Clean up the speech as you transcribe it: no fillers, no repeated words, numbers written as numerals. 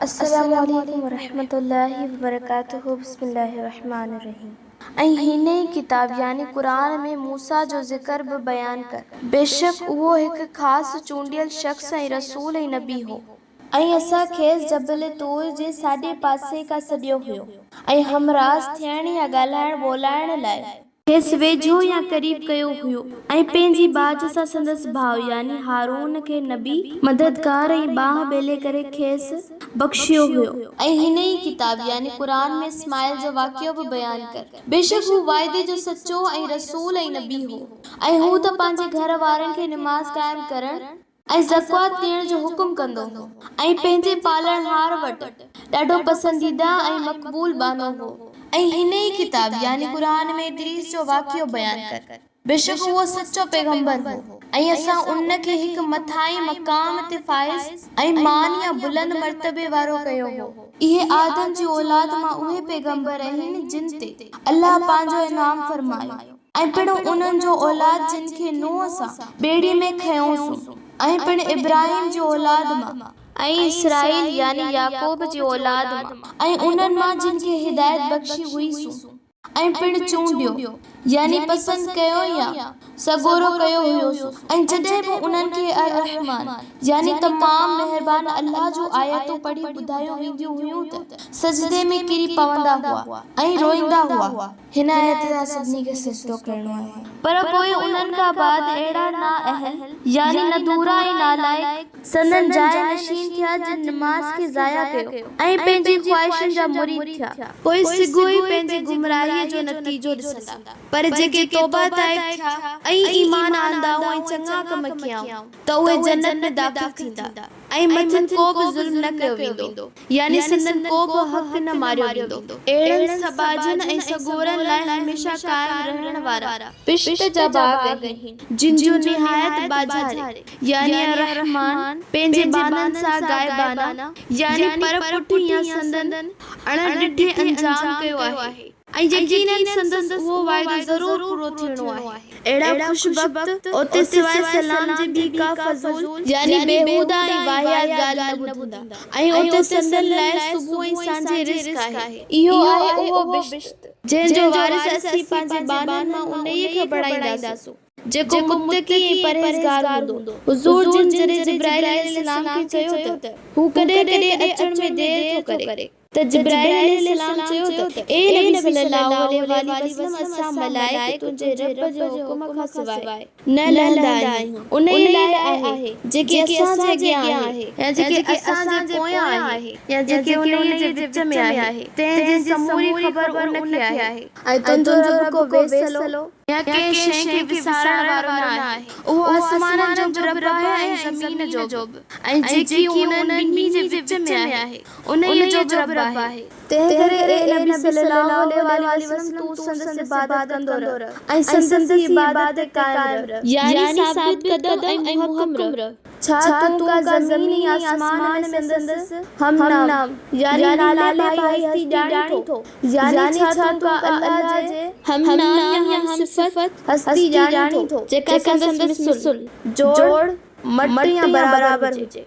अस्सलामुअलैकुम वरहमतुल्लाहि वबरकातुहू। बिस्मिल्लाहिर्रहमानिर्रहीम। ऐं हिन ई किताब यानी क़ुरान में मूसा जो ज़िक्र बि बयान कर। बेशक उहो हिकु ख़ासि चूंडियल शख़्स ऐं रसूल ऐं नबी हो। ऐं असां खेसि जबल तूर जे साॼे पासे खां सॾियो हुयो ऐं हमराज़ थियण या ॻाल्हाइण ॿोलाइण लाइ खेसि वेझो या क़रीब कयो हुयो ऐं पंहिंजी बाज सां संदसि भाउ यानी हारून खे नबी मददगार ऐं बाह ॿेले करे खेसि बख़्शियो हुयो। ऐं हिन ई किताब यानी क़ुरान में इस्माइल जो वाक़ियो बि बयान कर। बेशक हू वाइदे जो सचो ऐं रसूल ऐं नबी हो ऐं हू त पंहिंजे घर वारनि खे निमाज़ क़ाइम करण ऐं ज़कात ॾियण जो हुकुम कंदो हो ऐं पंहिंजे पालणहार वटि ॾाढो पसंदीदा ऐं मक़बूल बानो हो। ऐं हिन ई किताब यानी क़ुरान में इदरीस जो वाक़ियो बयान कर। बेशक उहो सच्चो पैगंबर हो ऐं असां उन खे हिकु मथाई मक़ाम ते फाइज़ ऐं मान या बुलंद मर्तबे वारो कयो हो। इहे आदम जी औलाद मां उहे पैगंबर आहिनि जिन ते अल्लाह पंहिंजो इनाम फरमायो ऐं पिणु उन्हनि जो औलाद जिन खे नूह सां ॿेड़ीअ में खयोंसि ऐं पिणु इब्राहिम जी औलाद मां ऐं इसराइल यानी याकूब जी औलाद मां ऐं उन्हनि मां जिन खे हिदायत बख़्शी हुईसु ऐं पिणु चूंडियो यानी पसंद कयो या सगोरो कयो हुयोसि। ऐं जॾहिं बि उन्हनि खे अर रहमान यानी तमाम मेहरबान अल्लाह जो आयतूं पढ़ी ॿुधायो वेंदियूं हुयूं त सजदे में किरी पवंदा हुआ ऐं रोईंदा हुआ। हिन आयत जा सभिनी खे सजदो करणो आहे। पर पोइ उन्हनि खां बाद अहिड़ा ना अहल यानी नदूरा ऐं नालाइक संदन जाय नशीन थिया जिन नमाज़ खे ज़ाया कयो ऐं पंहिंजी ख्वाहिशुनि जा मुरीद थिया। पोइ सिगो ई पंहिंजी गुमराहीअ जो नतीजो ॾिसंदा। पर जेके तौबा ताइब थिया ऐं ईमान आंदा ऐं चङा कम कया त उहे जन्नत में दाख़िल थींदा ऐं मथनि को बि ज़ुल्म न कयो वेंदो यानी संदन को बि हक़ न मारियो वेंदो। अहिड़नि सबाजनि ऐं सगोरनि लाइ हमेशा क़ाइम रहण वारा पिश्त जा बाग आहिनि जिन जो निहायत बाज़ारे यानी रहमान पंहिंजे बाननि सां गाइबाना यानी परपुठ या संदन अणॾिठे अंजाम कयो आहे ऐं यकीनन संदसि उहो वाइदो ज़रूर पूरो थियणो आहे। अहिड़ा खुशबख्त उते सिवाय सलाम जे ॿी का फज़ूल यानी बेहूदा ऐं वाहियात ॻाल्हि न ॿुधंदा ऐं उते संदन लाइ सुबुह ऐं सांझे रिज़्क़ आहे। इहो आहे उहो बिश्त जंहिंजो वारिस असीं पंहिंजे बाननि मां उन्हीअ खे बणाईंदासूं जेको मुत्तकी ऐं परहेज़गार हूंदो। हुज़ूर जिन जॾहिं जिब्राइल अलैहिस्सलाम खे चयो त हू कॾहिं कॾहिं अचण में देरि थो करे त जिब्राइल अलैहिस्सलाम चयो त ए नबी सल्लल्लाहु अलैहि वसल्लम असां मलाइक तुंहिंजे रब जो हुकुम खां सवाइ न लहंदा आहियूं। उन ई लाइ आहे जेके असां जे अॻियां आहे या जेके असां जे पोयां आहे या जेके उन जे विच में आहे तंहिंजी समूरी ख़बर उन खे आहे ऐं तुंहिंजो रब को वेसलो या कंहिं शइ खे विसारण वारो न आहे। उहो आसमाननि जो रब आहे ऐं ज़मीन जो बि ऐं जेकी उन्हनि ॿिन्ही जे विच में आहे उन्हीअ जो बि रब आहे। तंहिं करे ए नबी सल्लल्लाहु अलैहि वसल्लम तू संदसि इबादत कंदो रह ऐं संदसि इबादत ते क़ाइम रह यानी साबित कदम ऐं मुहक्कम रह। छा तू का ज़मीन या आसमान में संदसि हम नाम यानी नाले भाई हस्ती ॼाणी थो यानी छा तू का अल्लाह जे हम नाम या हम सिफत हस्ती ॼाणी थो जेका संदसि मिसल जोड़ मट या बराबर हुजे।